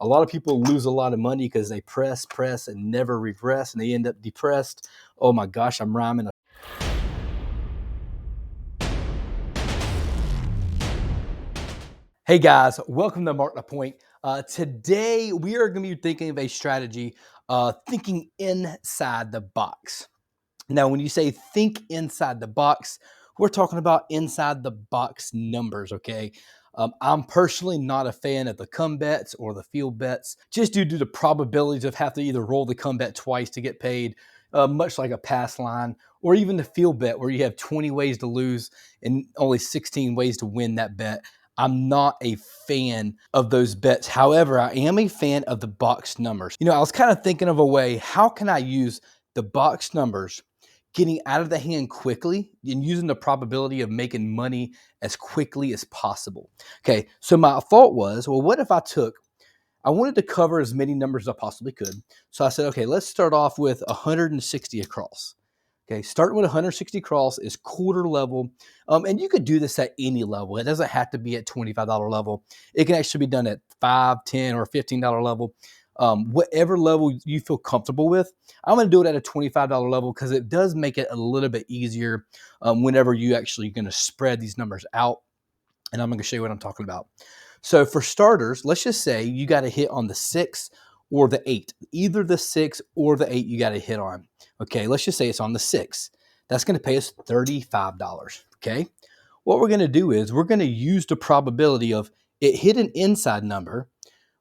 A lot of people lose a lot of money because they press, and never regress, and they end up depressed. Oh my gosh, I'm rhyming. Hey guys, welcome to Mark the Point. Today we are going to be thinking of a strategy, thinking inside the box. Now, when you say think inside the box, we're talking about inside the box numbers, okay? I'm personally not a fan of the come bets or the field bets, just due to the probabilities of have to either roll the come bet twice to get paid, much like a pass line, or even the field bet where you have 20 ways to lose and only 16 ways to win that bet. I'm not a fan of those bets. However, I am a fan of the box numbers. I was kind of thinking of a way, how can I use the box numbers getting out of the hand quickly and using the probability of making money as quickly as possible? Okay, so my thought was, well, what if I wanted to cover as many numbers as I possibly could. So I said, okay, let's start off with 160 across. Okay, starting with 160 across is quarter level. And you could do this at any level. It doesn't have to be at $25 level. It can actually be done at $5, $10, or $15 level. Whatever level you feel comfortable with. I'm going to do it at a $25 level because it does make it a little bit easier whenever you actually going to spread these numbers out. And I'm going to show you what I'm talking about. So for starters, let's just say you got to hit on the 6 or the 8. Either the 6 or the 8 you got to hit on. Okay, let's just say it's on the 6. That's going to pay us $35. Okay, what we're going to do is we're going to use the probability of it hit an inside number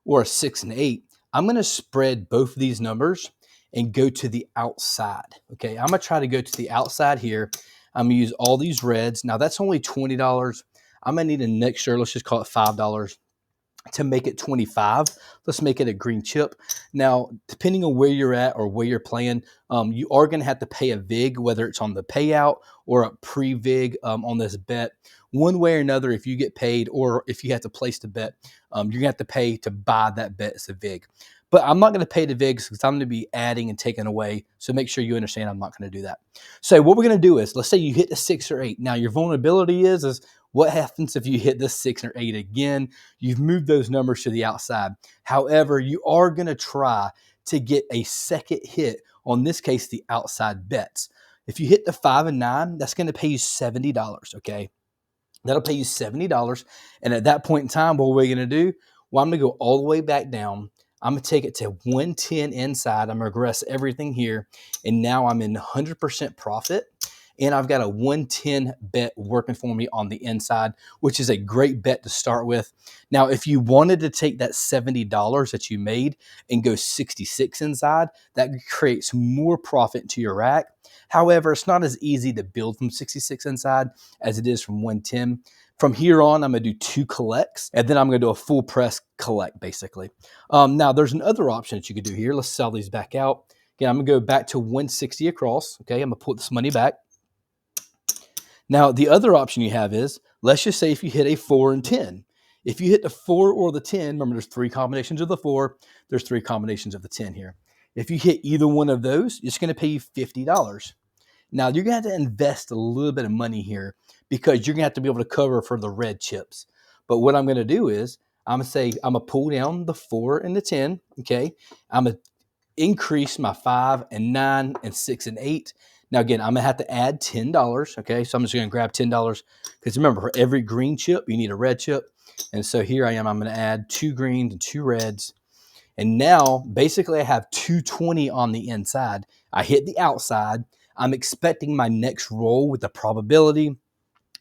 or a 6 and 8. I'm going to spread both of these numbers and go to the outside. Okay, I'm going to try to go to the outside here. I'm going to use all these reds. Now that's only $20. I'm going to need an extra, let's just call it $5 to make it 25. Let's make it a green chip. Now, depending on where you're at or where you're playing, you are going to have to pay a VIG, whether it's on the payout or a pre-VIG on this bet. One way or another, if you get paid or if you have to place the bet, you're going to have to pay to buy that bet as a VIG. But I'm not going to pay the VIGs because I'm going to be adding and taking away. So make sure you understand I'm not going to do that. So what we're going to do is, let's say you hit the 6 or 8. Now, your vulnerability is what happens if you hit the 6 or 8 again? You've moved those numbers to the outside. However, you are going to try to get a second hit, on this case, the outside bets. If you hit the 5 and 9, that's going to pay you $70, okay? That'll pay you $70. And at that point in time, what are we going to do? Well, I'm going to go all the way back down. I'm going to take it to 110 inside. I'm going to regress everything here. And now I'm in 100% profit. And I've got a 110 bet working for me on the inside, which is a great bet to start with. Now, if you wanted to take that $70 that you made and go 66 inside, that creates more profit into your rack. However, it's not as easy to build from 66 inside as it is from 110. From here on, I'm going to do 2 collects, and then I'm going to do a full press collect, basically. Now, there's another option that you could do here. Let's sell these back out. Again, I'm going to go back to 160 across. Okay, I'm going to put this money back. Now, the other option you have is, let's just say if you hit a 4 and 10. If you hit the 4 or the 10, remember there's 3 combinations of the 4, there's 3 combinations of the 10 here. If you hit either one of those, it's going to pay you $50. Now, you're going to have to invest a little bit of money here because you're going to have to be able to cover for the red chips. But what I'm going to do is, I'm going to say, I'm going to pull down the 4 and the 10, okay? I'm going to increase my 5 and 9 and 6 and 8. Now, again, I'm going to have to add $10, okay? So I'm just going to grab $10 because remember, for every green chip, you need a red chip. And so here I am. I'm going to add 2 greens and 2 reds. And now, basically, I have 220 on the inside. I hit the outside. I'm expecting my next roll with the probability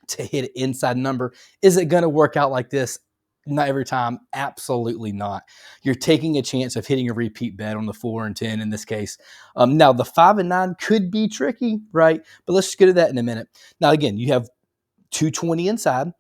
to hit an inside number. Is it going to work out like this? Not every time. Absolutely not. You're taking a chance of hitting a repeat bet on the 4 and 10 in this case. Now, the 5 and 9 could be tricky, right? But let's just get to that in a minute. Now, again, you have 220 inside.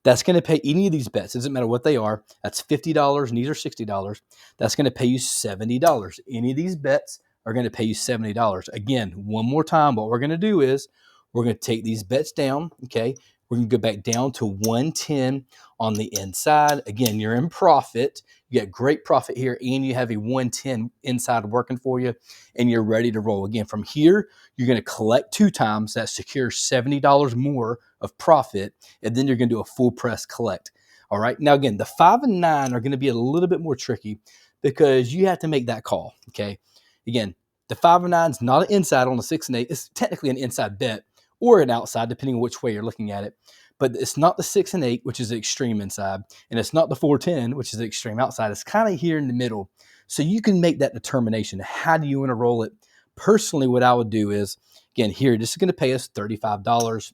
That's going to pay any of these bets. Doesn't matter what they are. That's $50 and these are $60. That's going to pay you $70. Any of these bets are going to pay you $70. Again, one more time, what we're going to do is we're going to take these bets down, okay? We're going to go back down to 110 on the inside. Again, you're in profit. You get great profit here, and you have a 110 inside working for you, and you're ready to roll. Again, from here, you're going to collect 2 times. That secures $70 more of profit, and then you're going to do a full press collect. All right. Now, again, the 5 and 9 are going to be a little bit more tricky because you have to make that call. Okay. Again, the 5 and 9 is not an inside on the 6 and 8. It's technically an inside bet or an outside, depending on which way you're looking at it. But it's not the 6 and 8, which is the extreme inside. And it's not the 4-10, which is the extreme outside. It's kind of here in the middle. So you can make that determination. How do you want to roll it? Personally, what I would do is, again, here, this is going to pay us $35.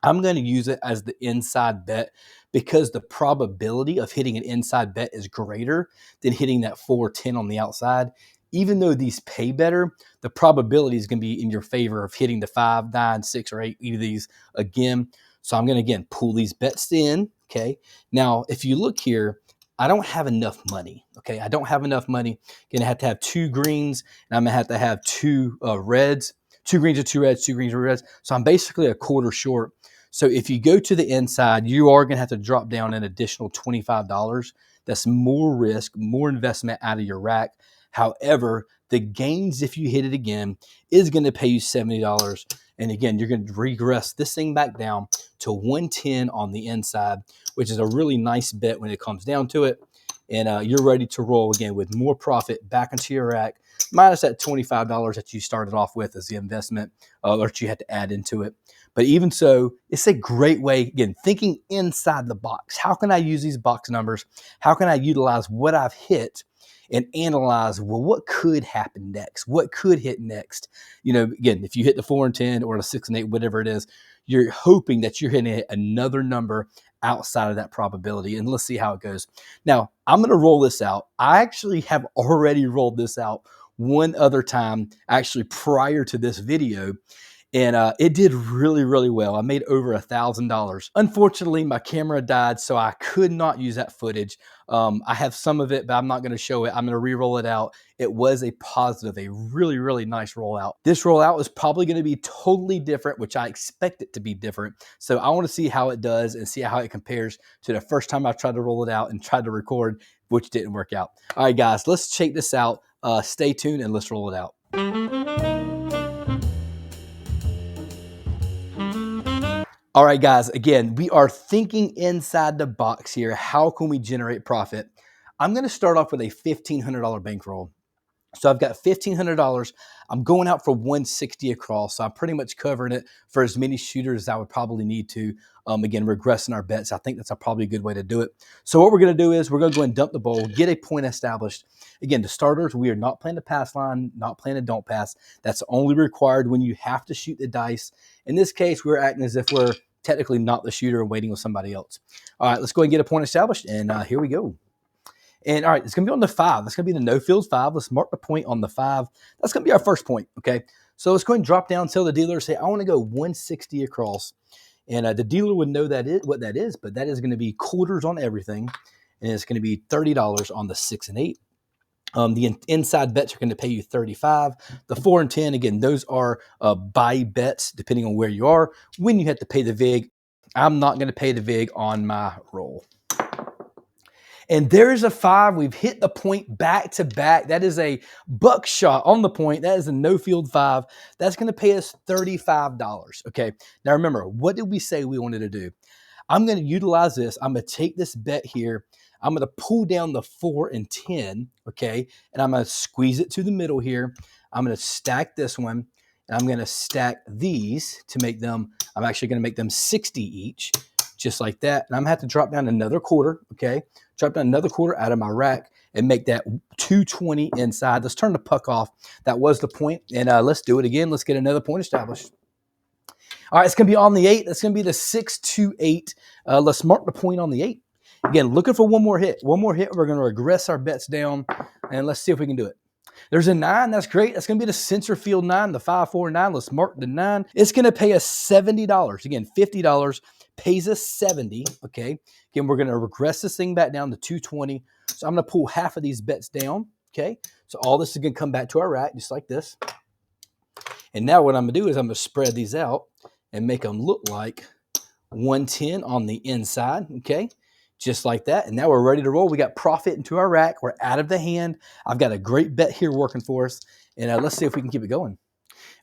I'm going to use it as the inside bet because the probability of hitting an inside bet is greater than hitting that 4-10 on the outside. Even though these pay better, the probability is going to be in your favor of hitting the 5, 9, 6, or 8, either of these again. So I'm going to, again, pull these bets in, okay? Now, if you look here, I don't have enough money, okay? I don't have enough money. Going to have 2 greens, and I'm going to have 2 reds. 2 greens or 2 reds, 2 greens or reds. So I'm basically a quarter short. So if you go to the inside, you are going to have to drop down an additional $25. That's more risk, more investment out of your rack. However, the gains, if you hit it again, is going to pay you $70. And again, you're going to regress this thing back down to 110 on the inside, which is a really nice bet when it comes down to it. And you're ready to roll again with more profit back into your rack, minus that $25 that you started off with as the investment that you had to add into it. But even so, it's a great way, again, thinking inside the box. How can I use these box numbers? How can I utilize what I've hit and analyze, well, what could happen next? What could hit next? You know, again, if you hit the 4 and 10 or the 6 and 8, whatever it is, you're hoping that you're hitting another number outside of that probability. And let's see how it goes. Now, I'm going to roll this out. I actually have already rolled this out one other time, actually prior to this video. And it did really, really well. I made over $1,000. Unfortunately, my camera died, so I could not use that footage. I have some of it, but I'm not going to show it. I'm going to re-roll it out. It was a positive, a really, really nice rollout. This rollout is probably going to be totally different, which I expect it to be different. So I want to see how it does and see how it compares to the first time I tried to roll it out and tried to record, which didn't work out. All right, guys, let's check this out. Stay tuned and let's roll it out. All right, guys, again, we are thinking inside the box here. How can we generate profit? I'm going to start off with a $1,500 bankroll. So I've got $1,500. I'm going out for 160 across. So I'm pretty much covering it for as many shooters as I would probably need to. Again, regressing our bets. I think that's probably a good way to do it. So what we're going to do is we're going to go and dump the bowl, get a point established. Again, the starters, we are not playing the pass line, not playing a don't pass. That's only required when you have to shoot the dice. In this case, we're acting as if we're technically not the shooter and waiting on somebody else. All right, let's go ahead and get a point established, and here we go. And all right, it's going to be on the 5. That's going to be the no field 5. Let's mark the point on the 5. That's going to be our first point, okay? So let's go ahead and drop down, tell the dealer, say, I want to go 160 across. And the dealer would know what that is, but that is going to be quarters on everything. And it's going to be $30 on the 6 and 8. The inside bets are going to pay you $35. The 4 and 10, again, those are buy bets, depending on where you are. When you have to pay the VIG, I'm not going to pay the VIG on my roll. And there's a 5. We've hit the point back to back. That is a buckshot on the point. That is a no field 5. That's going to pay us $35. Okay. Now remember, what did we say we wanted to do? I'm going to utilize this. I'm going to take this bet here. I'm going to pull down the 4 and 10. Okay. And I'm going to squeeze it to the middle here. I'm going to stack this one. And I'm going to stack these to make them, I'm actually going to make them 60 each, just like that. And I'm going to have to drop down another quarter, okay? Drop down another quarter out of my rack and make that 220 inside. Let's turn the puck off. That was the point. And let's do it again. Let's get another point established. All right, it's going to be on the 8. That's going to be the 6-2-8. Let's mark the point on the 8. Again, looking for one more hit. One more hit. We're going to regress our bets down, and let's see if we can do it. There's a 9. That's great. That's going to be the center field 9, the 5-4-9. Let's mark the 9. It's going to pay us $70. Again, $50 pays us $70. Okay. Again, we're going to regress this thing back down to 220. So I'm going to pull half of these bets down. Okay. So all this is going to come back to our rack just like this. And now what I'm going to do is I'm going to spread these out and make them look like 110 on the inside. Okay. Just like that. And now we're ready to roll. We got profit into our rack. We're out of the hand. I've got a great bet here working for us. And let's see if we can keep it going.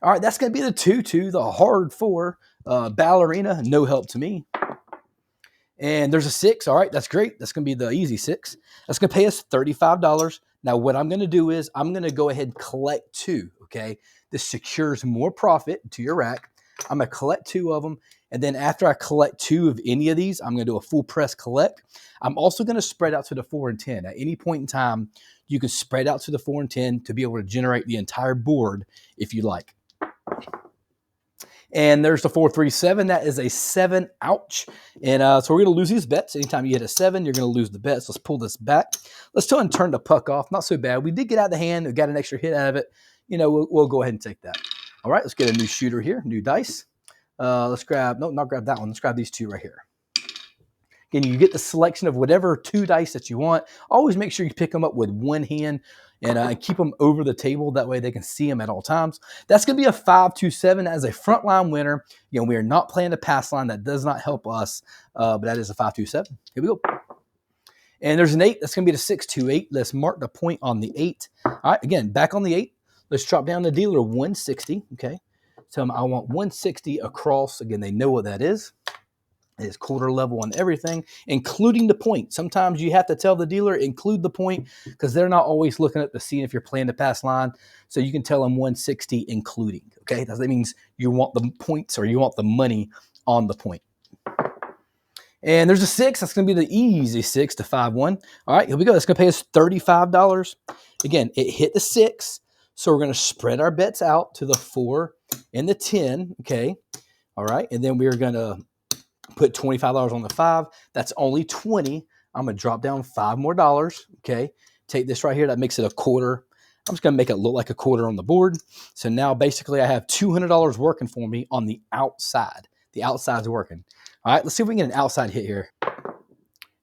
All right, that's going to be the 2-2, the hard 4. Ballerina, no help to me. And there's a 6. All right, that's great. That's going to be the easy 6. That's going to pay us $35. Now, what I'm going to do is I'm going to go ahead and collect 2, okay? This secures more profit to your rack. I'm going to collect 2 of them. And then after I collect 2 of any of these, I'm going to do a full press collect. I'm also going to spread out to the 4 and 10. At any point in time, you can spread out to the 4 and 10 to be able to generate the entire board if you like. And there's the 4, 3, 7. That is a 7. Ouch. And so we're going to lose these bets. Anytime you hit a 7, you're going to lose the bets. Let's pull this back. Let's go ahead and turn the puck off. Not so bad. We did get out of the hand. We got an extra hit out of it. You know, we'll go ahead and take that. All right, let's get a new shooter here, new dice. Let's grab, no, not grab that one. Let's grab these 2 right here. Again, you get the selection of whatever 2 dice that you want. Always make sure you pick them up with one hand and keep them over the table. That way they can see them at all times. That's going to be a 5, 2, 7 as a frontline winner. Again, we are not playing the pass line. That does not help us, but that is a 5, 2, 7. Here we go. And there's an 8. That's going to be the 6, 2, 8. Let's mark the point on the 8. All right, again, back on the 8. Let's drop down the dealer 160, okay? Tell them I want 160 across. Again, they know what that is. It is quarter level on everything, including the point. Sometimes you have to tell the dealer, include the point, because they're not always looking at the scene if you're playing the pass line. So you can tell them 160 including, okay? That means you want the points or you want the money on the point. And there's a 6. That's going to be the easy 6 to 5, 1. All right, here we go. That's going to pay us $35. Again, it hit the 6. So we're going to spread our bets out to the 4 and the 10, okay? All right, and then we're going to put $25 on the 5. That's only 20. I'm going to drop down $5 more, okay? Take this right here. That makes it a quarter. I'm just going to make it look like a quarter on the board. So now basically I have $200 working for me on the outside. The outside's working. All right, let's see if we can get an outside hit here.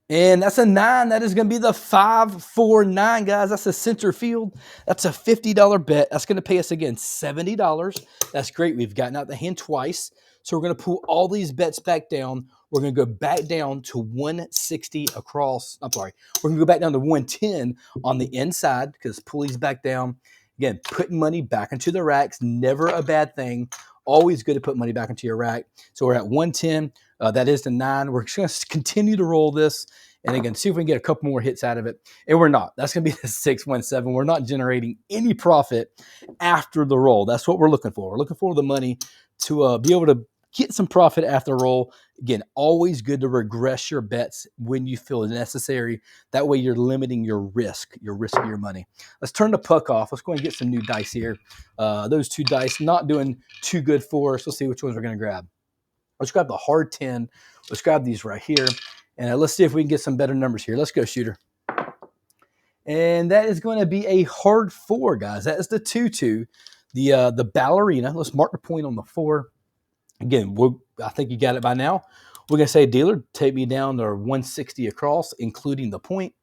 And that's a 9. That is going to be the 5, 4, 9, guys. That's a center field. That's a $50 bet. That's going to pay us, again, $70. That's great. We've gotten out the hand twice. So we're going to pull all these bets back down. We're going to go back down to 160 across. I'm sorry. We're going to go back down to 110 on the inside because pull these back down. Again, putting money back into the racks, never a bad thing. Always good to put money back into your rack. So we're at 110. That is the 9. We're just going to continue to roll this. And again, see if we can get a couple more hits out of it. And we're not. That's going to be the 6, 1, 7. We're not generating any profit after the roll. That's what we're looking for. We're looking for the money to be able to get some profit after the roll. Again, always good to regress your bets when you feel necessary. That way you're limiting your risk of your money. Let's turn the puck off. Let's go and get some new dice here. Those 2 dice not doing too good for us. Let's see which ones we're going to grab. Let's grab the hard 10. Let's grab these right here. And let's see if we can get some better numbers here. Let's go, shooter. And that is going to be a hard 4, guys. That is the 2-2. The ballerina. Let's mark the point on the 4. Again, I think you got it by now. We're going to say, dealer, take me down to 160 across, including the point.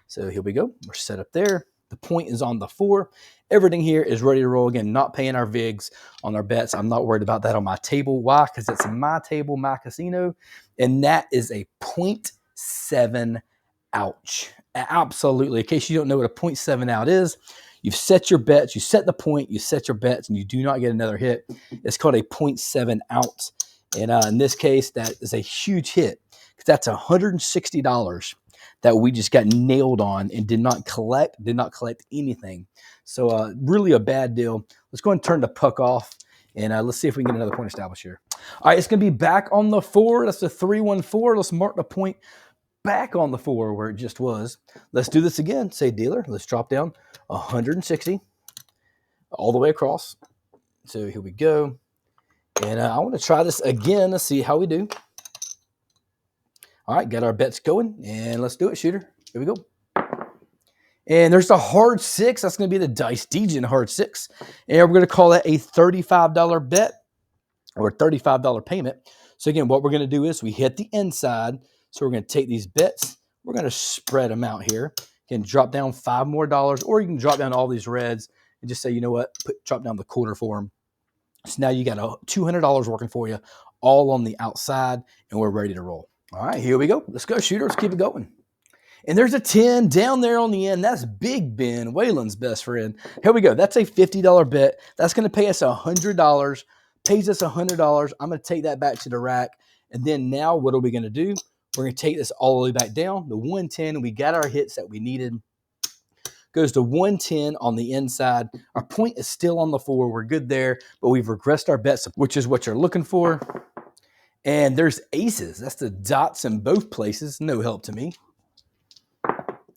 So here we go. We're set up there. The point is on the 4. Everything here is ready to roll. Again, not paying our VIGs on our bets. I'm not worried about that on my table. Why? Because it's my table, my casino. And that is a 0.7 ouch. Absolutely. In case you don't know what a 0.7 out is, you've set your bets, you set the point, you set your bets, and you do not get another hit. It's called a 0.7 ounce. And in this case, that is a huge hit because that's $160 that we just got nailed on and did not collect anything. So really a bad deal. Let's go and turn the puck off, and let's see if we can get another point established here. All right, it's going to be back on the 4. That's the 3-1-4. Let's mark the point back on the 4 where it just was. Let's do this again. Say, dealer, let's drop down 160 all the way across. So here we go. And I want to try this again to see how we do. All right, got our bets going, and let's do it, shooter. Here we go. And there's the hard 6. That's going to be the Dice Degen hard 6. And we're going to call that a $35 bet or $35 payment. So again, what we're going to do is we hit the inside. So we're going to take these bets. We're going to spread them out here. You can drop down $5 more, or you can drop down all these reds and just say, you know what, drop down the quarter for them. So now you got $200 working for you, all on the outside, and we're ready to roll. All right, here we go. Let's go, shooter. Let's keep it going. And there's a 10 down there on the end. That's Big Ben, Waylon's best friend. Here we go. That's a $50 bet. That's going to pay us $100. Pays us $100. I'm going to take that back to the rack. And then now what are we going to do? We're going to take this all the way back down to 110. We got our hits that we needed. Goes to 110 on the inside. Our point is still on the 4. We're good there, but we've regressed our bets, which is what you're looking for. And there's aces. That's the dots in both places. No help to me.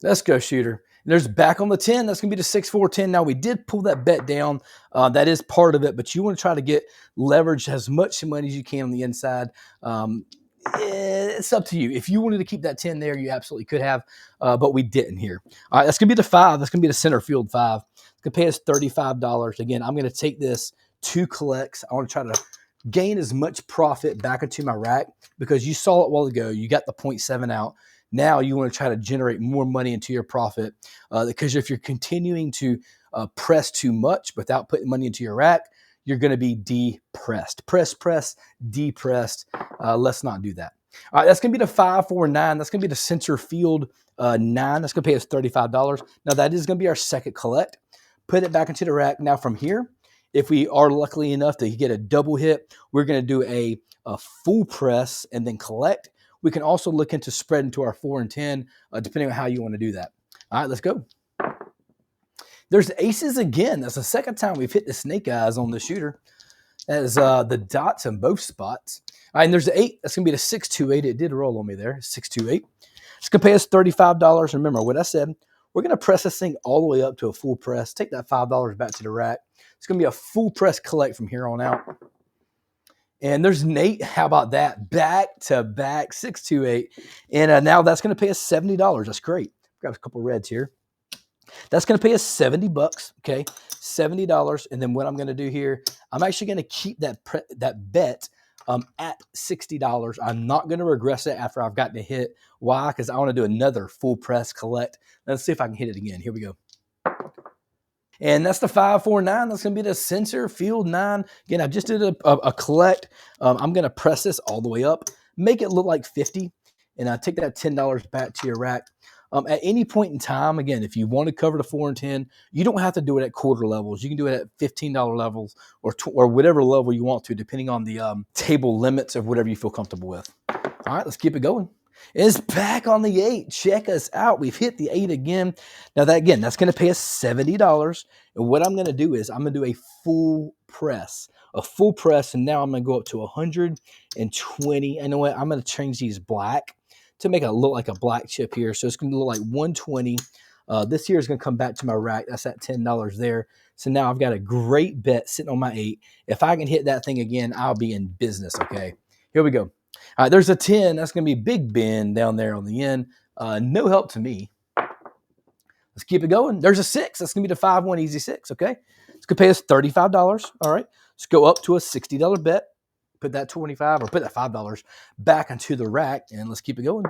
Let's go, shooter. There's back on the 10. That's going to be the 6-4-10. Now, we did pull that bet down. That is part of it, but you want to try to get leverage as much money as you can on the inside. It's up to you. If you wanted to keep that 10 there, you absolutely could have, but we didn't here. All right, that's going to be the 5. That's going to be the center field 5. It's going to pay us $35. Again, I'm going to take this 2 collects. I want to try to gain as much profit back into my rack because you saw it a while ago. You got the 0.7 out. Now you want to try to generate more money into your profit because if you're continuing to press too much without putting money into your rack, you're going to be depressed. Press, depressed. Let's not do that. All right, that's going to be the 5-4-9. That's going to be the center field 9. That's going to pay us $35. Now, that is going to be our second collect. Put it back into the rack. Now, from here, if we are lucky enough to get a double hit, we're going to do a full press and then collect. We can also look into spreading to our 4 and 10, depending on how you want to do that. All right, let's go. There's aces again. That's the second time we've hit the snake eyes on the shooter. That is the dots in both spots. All right, and there's the 8. That's going to be the 6-2-8. It did roll on me there, 6-2-8. It's going to pay us $35. Remember what I said. We're going to press this thing all the way up to a full press. Take that $5 back to the rack. It's going to be a full press collect from here on out. And there's an 8. How about that? Back to back, 6-2-8. And now that's going to pay us $70. That's great. Grab a couple reds here. That's going to pay us $70, okay? $70. And then what I'm going to do here, I'm actually going to keep that bet at $60. I'm not going to regress it after I've gotten a hit. Why? Because I want to do another full press collect. Let's see if I can hit it again. Here we go. And that's the 5-4-9. That's going to be the center field 9. Again, I just did a collect. I'm going to press this all the way up, make it look like 50, and I take that $10 back to your rack. At any point in time, again, if you want to cover the 4 and 10, you don't have to do it at quarter levels. You can do it at $15 levels or whatever level you want to, depending on the table limits of whatever you feel comfortable with. All right, let's keep it going. It's back on the 8. Check us out. We've hit the 8 again. Now, that's going to pay us $70. And what I'm going to do is I'm going to do a full press. And now I'm going to go up to 120. I know what? I'm going to change these black to make it look like a black chip here. So it's going to look like 120. This here is going to come back to my rack. That's that $10 there. So now I've got a great bet sitting on my 8. If I can hit that thing again, I'll be in business, okay? Here we go. All right, there's a 10. That's going to be Big Ben down there on the end. No help to me. Let's keep it going. There's a 6. That's going to be the 5-1 easy 6, okay? It's going to pay us $35. All right, let's go up to a $60 bet. Put that $25 or put that $5 back into the rack, and let's keep it going.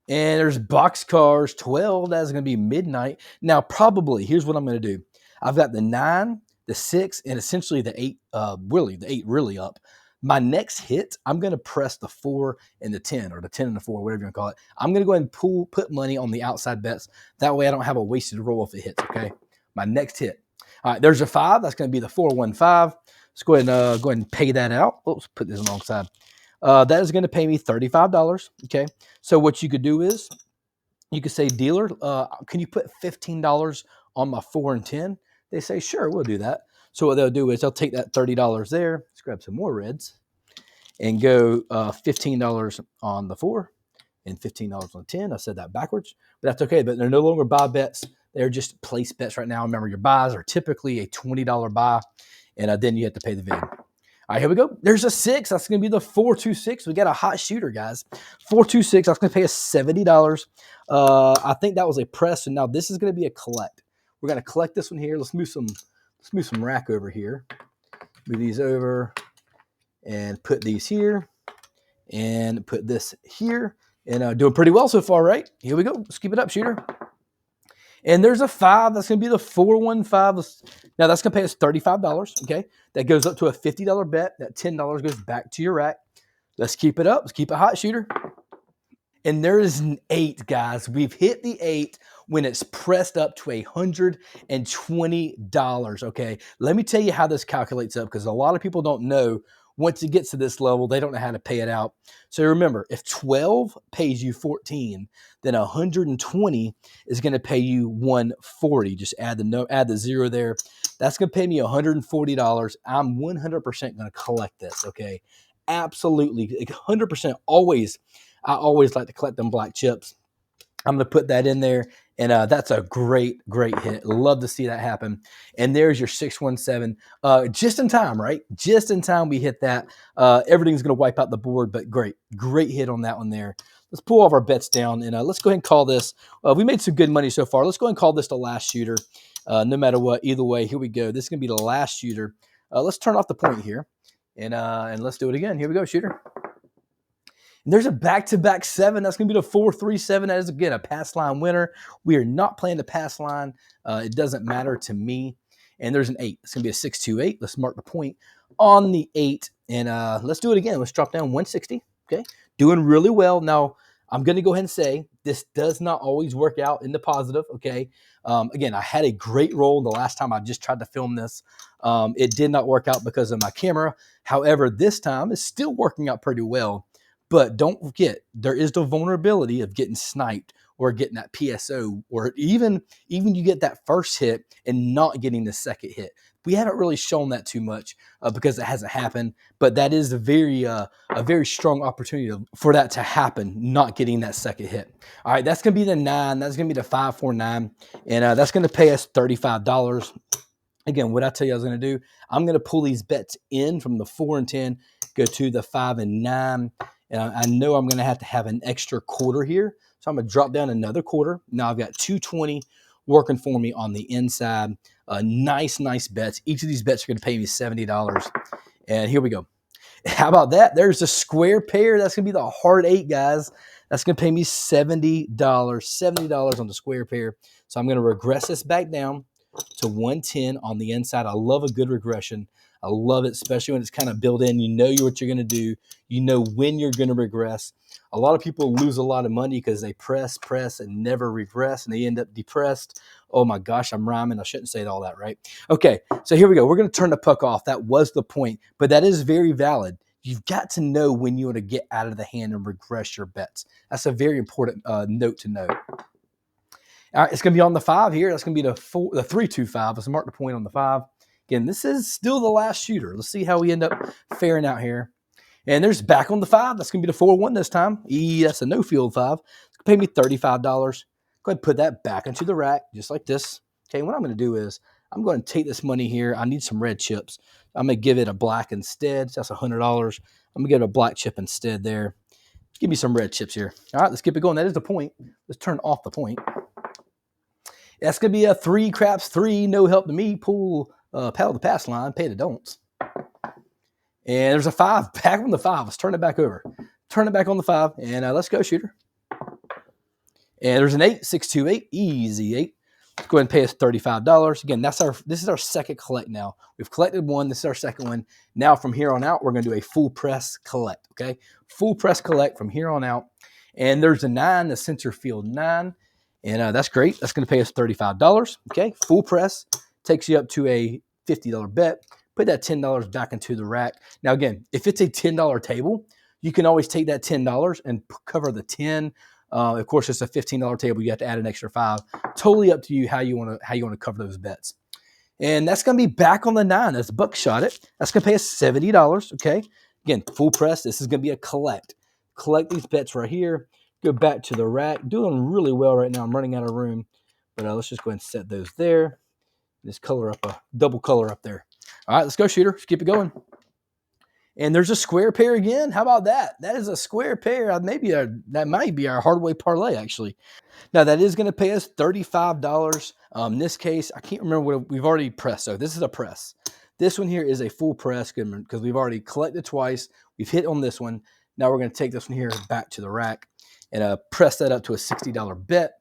And there's boxcars 12. That's going to be midnight. Now, probably, here's what I'm going to do. I've got the 9, the 6, and essentially the 8, the 8 really up. My next hit, I'm going to press the 4 and the 10, or the 10 and the 4, whatever you want to call it. I'm going to go ahead and put money on the outside bets. That way I don't have a wasted roll if it hits, okay? My next hit. All right, there's a 5. That's going to be the 4-1-5. Let's go ahead and pay that out. Oops, put this alongside. That is going to pay me $35, okay? So what you could do is you could say, dealer, can you put $15 on my 4 and 10? They say, sure, we'll do that. So what they'll do is they'll take that $30 there. Let's grab some more reds and go $15 on the 4 and $15 on the 10. I said that backwards, but that's okay. But they're no longer buy bets. They're just place bets right now. Remember, your buys are typically a $20 buy, and then you have to pay the VIG. All right, here we go. There's a 6. That's going to be the 4-2-6. We got a hot shooter, guys. 4-2-6. That's going to pay us $70. I think that was a press, and now this is going to be a collect. We're going to collect this one here. Let's move some rack over here. Move these over and put these here and put this here. And doing pretty well so far, right? Here we go. Let's keep it up, shooter. And there's a 5. That's going to be the 4-1-5. Now, that's going to pay us $35, okay? That goes up to a $50 bet. That $10 goes back to your rack. Let's keep it up. Let's keep it hot, shooter. And there is an 8, guys. We've hit the 8 when it's pressed up to $120, okay? Let me tell you how this calculates up, because a lot of people don't know once it gets to this level, they don't know how to pay it out. So remember, if 12 pays you 14, then 120 is going to pay you 140. Just add the zero there. That's going to pay me $140. I'm 100% going to collect this, okay? Absolutely, 100%. I always like to collect them black chips. I'm going to put that in there, and that's a great hit. Love to see that happen. And there's your 617. Just in time, right? Just in time we hit that. Everything's going to wipe out the board, but great hit on that one there. Let's pull all of our bets down, and let's go ahead and call this. We made some good money so far. Let's go ahead and call this the last shooter. No matter what, either way, here we go. This is going to be the last shooter. Let's turn off the point here, and let's do it again. Here we go, shooter. And there's a back-to-back 7. That's going to be the 4-3-7. That is, again, a pass line winner. We are not playing the pass line. It doesn't matter to me. And there's an 8. It's going to be a 6-2-8. Let's mark the point on the 8. And let's do it again. Let's drop down 160. Okay, doing really well. Now, I'm going to go ahead and say this does not always work out in the positive, okay? Again, I had a great roll the last time I just tried to film this. It did not work out because of my camera. However, this time it's still working out pretty well. But don't forget, there is the vulnerability of getting sniped or getting that PSO, or even you get that first hit and not getting the second hit. We haven't really shown that too much because it hasn't happened, but that is a very strong opportunity for that to happen, not getting that second hit. All right, that's going to be the 9. That's going to be the 549, and that's going to pay us $35. Again, what I tell you I was going to do, I'm going to pull these bets in from the 4 and 10, go to the 5 and 9. And I know I'm going to have an extra quarter here. So I'm going to drop down another quarter. Now I've got 220 working for me on the inside. Nice bets. Each of these bets are going to pay me $70. And here we go. How about that? There's a square pair. That's going to be the hard 8, guys. That's going to pay me $70. $70 on the square pair. So I'm going to regress this back down to 110 on the inside. I love a good regression. I love it, especially when it's kind of built in. You know what you're going to do. You know when you're going to regress. A lot of people lose a lot of money because they press, and never regress, and they end up depressed. Oh my gosh, I'm rhyming. I shouldn't say all that, right? Okay, so here we go. We're going to turn the puck off. That was the point, but that is very valid. You've got to know when you want to get out of the hand and regress your bets. That's a very important note to know. All right, it's going to be on the 5 here. That's going to be the 3-2-5. Let's mark the point on the 5. Again, this is still the last shooter. Let's see how we end up faring out here. And there's back on the 5. That's going to be the 4-1 this time. That's a no-field 5. It's going to pay me $35. Go ahead and put that back into the rack, just like this. Okay, what I'm going to do is I'm going to take this money here. I need some red chips. I'm going to give it a black instead. That's $100. I'm going to give it a black chip instead there. Give me some red chips here. All right, let's keep it going. That is the point. Let's turn off the point. That's going to be a 3 craps 3, no help to me. Pull paddle the pass line, pay the don'ts. And there's a 5 back on the 5. Let's turn it back over. Turn it back on the 5, and let's go, shooter. And there's an 8, 6-2-8, easy 8. Let's go ahead and pay us $35. Again, this is our second collect now. We've collected one. This is our second one. Now from here on out, we're going to do a full press collect, okay? Full press collect from here on out. And there's a 9, the center field 9. And that's great. That's going to pay us $35, okay? Full press takes you up to a $50 bet. Put that $10 back into the rack. Now, again, if it's a $10 table, you can always take that $10 and cover the 10. Of course, it's a $15 table. You have to add an extra 5. Totally up to you how you want to cover those bets. And that's going to be back on the 9. That's buckshot it. That's going to pay us $70. Okay. Again, full press. This is going to be a collect. Collect these bets right here. Go back to the rack. Doing really well right now. I'm running out of room, but let's just go ahead and set those there. Just color up a double color up there. All right, let's go, shooter. Let's keep it going. And there's a square pair again. How about that? That is a square pair. That might be our hardway parlay, actually. Now, that is going to pay us $35. In this case, I can't remember what we've already pressed. So this is a press. This one here is a full press because we've already collected twice. We've hit on this one. Now we're going to take this one here back to the rack and press that up to a $60 bet.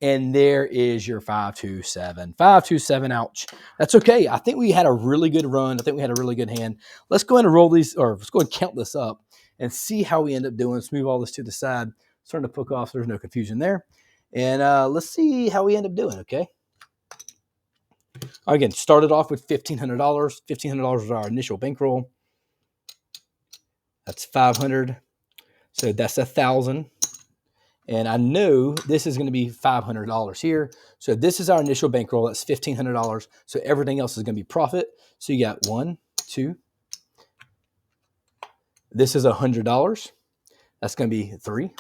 And there is your 527. 527, ouch. That's okay. I think we had a really good run. I think we had a really good hand. Let's go ahead and roll these, or let's go ahead and count this up and see how we end up doing. Let's move all this to the side. Turn the puck off so there's no confusion there. And let's see how we end up doing, okay? Again, started off with $1,500. $1,500 was our initial bankroll. That's 500. So that's 1,000. And I know this is going to be $500 here. So this is our initial bankroll. That's $1,500. So everything else is going to be profit. So you got 1, 2. This is $100. That's going to be 3.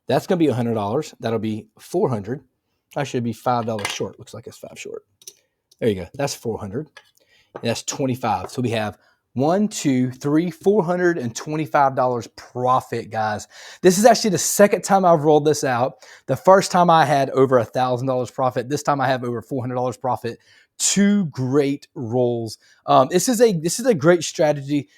That's going to be $100. That'll be 400. I should be $5 short. Looks like it's 5 short. There you go. That's 400. And that's 25. So we have $425 profit, guys. This is actually the second time I've rolled this out. The first time I had over $1,000 profit. This time I have over $400 profit. 2 great rolls. This is a great strategy,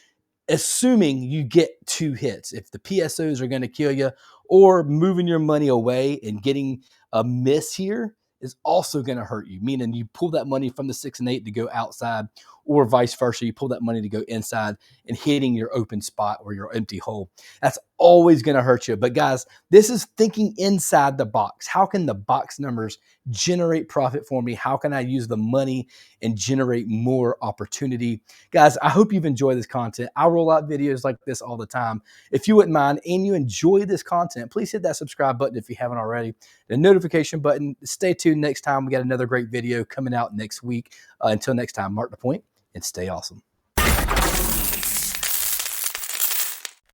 assuming you get 2 hits. If the PSOs are going to kill you, or moving your money away and getting a miss here is also going to hurt you, meaning you pull that money from the 6 and 8 to go outside, or vice versa. You pull that money to go inside and hitting your open spot or your empty hole. That's always going to hurt you. But guys, this is thinking inside the box. How can the box numbers generate profit for me? How can I use the money and generate more opportunity? Guys, I hope you've enjoyed this content. I roll out videos like this all the time. If you wouldn't mind and you enjoy this content, please hit that subscribe button if you haven't already. The notification button. Stay tuned next time. We got another great video coming out next week. Until next time, mark the point and stay awesome.